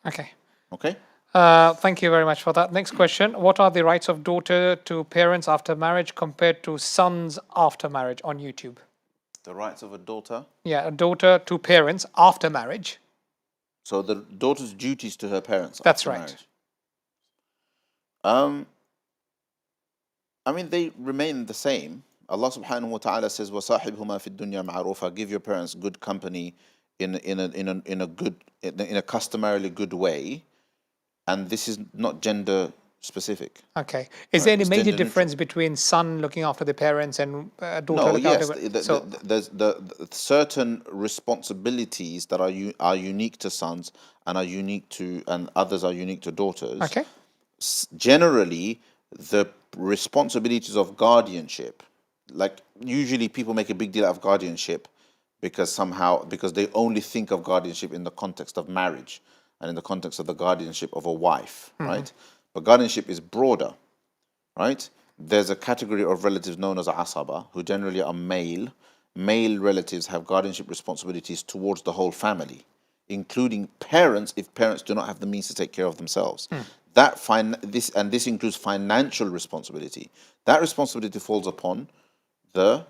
Okay. Okay? Thank you very much for that. Next question. What are the rights of daughter to parents after marriage compared to sons after marriage on YouTube? The rights of a daughter. Yeah, a daughter to parents after marriage. So the daughter's duties to her parents. That's after right. Marriage. I mean, they remain the same. Allah subhanahu wa ta'ala says, وَصَاحِبْهُمَا فِي الدُّنْيَا مَعْرُوفًا. Give your parents good company in a customarily good way. And this is not gender specific. Okay. Is there any It's major gender difference between son looking after the parents and daughter No, looking yes. after There's the certain responsibilities that are unique to sons and others are unique to daughters. Okay. Generally, the responsibilities of guardianship, like usually people make a big deal out of guardianship because they only think of guardianship in the context of marriage and in the context of the guardianship of a wife, right? But guardianship is broader, right? There's a category of relatives known as asaba, who generally are male. Male relatives have guardianship responsibilities towards the whole family, including parents if parents do not have the means to take care of themselves. This includes financial responsibility. That responsibility falls upon the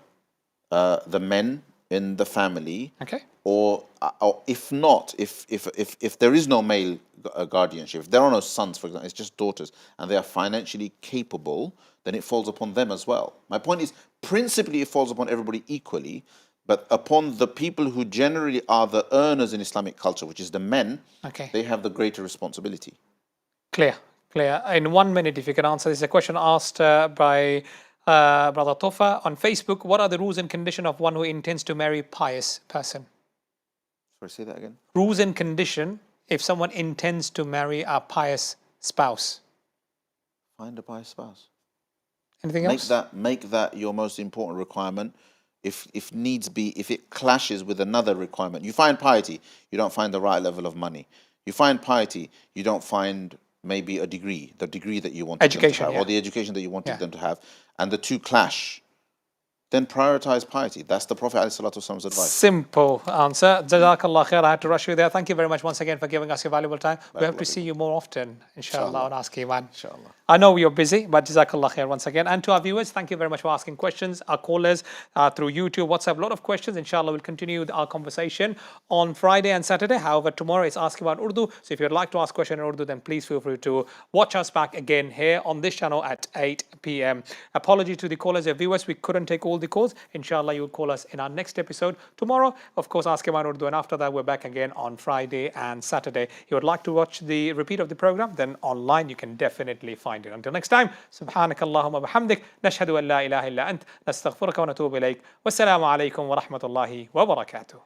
men in the family. Okay. Or if not, if there is no male guardianship, if there are no sons, for example, it's just daughters, and they are financially capable, then it falls upon them as well. My point is, principally, it falls upon everybody equally, but upon the people who generally are the earners in Islamic culture, which is the men, they have the greater responsibility. Clear. In 1 minute, if you can answer this, a question asked by Brother Tofa on Facebook. What are the rules and condition of one who intends to marry a pious person? Sorry, say that again. Rules and condition if someone intends to marry a pious spouse. Find a pious spouse. Anything else? Make that your most important requirement. If needs be, if it clashes with another requirement. You find piety, you don't find the right level of money. You find piety, you don't find maybe the degree that you wanted them to have, or the education that you wanted them to have, and the two clash, then prioritize piety. That's the Prophet ﷺ's advice. Simple answer. Jazakallah khair. I had to rush you there. Thank you very much once again for giving us your valuable time. We hope to see you more often, inshallah, on Ask Iman. Inshallah. I know you're busy, but Jazakallah khair once again. And to our viewers, thank you very much for asking questions. Our callers through YouTube, WhatsApp, a lot of questions. Inshallah, we'll continue our conversation on Friday and Saturday. However, tomorrow is Ask Iman Urdu. So if you'd like to ask a question in Urdu, then please feel free to watch us back again here on this channel at 8 p.m. Apology to the callers and viewers. We couldn't take all the calls. Inshallah, you'll call us in our next episode tomorrow. Of course, Ask Iman Urdu. And after that, we're back again on Friday and Saturday. If you would like to watch the repeat of the program, then online you can definitely find it. Until next time, سبحانك اللهم وبحمدك نشهد أن لا إله إلا أنت نستغفرك ونتوب إليك والسلام عليكم ورحمة الله وبركاته.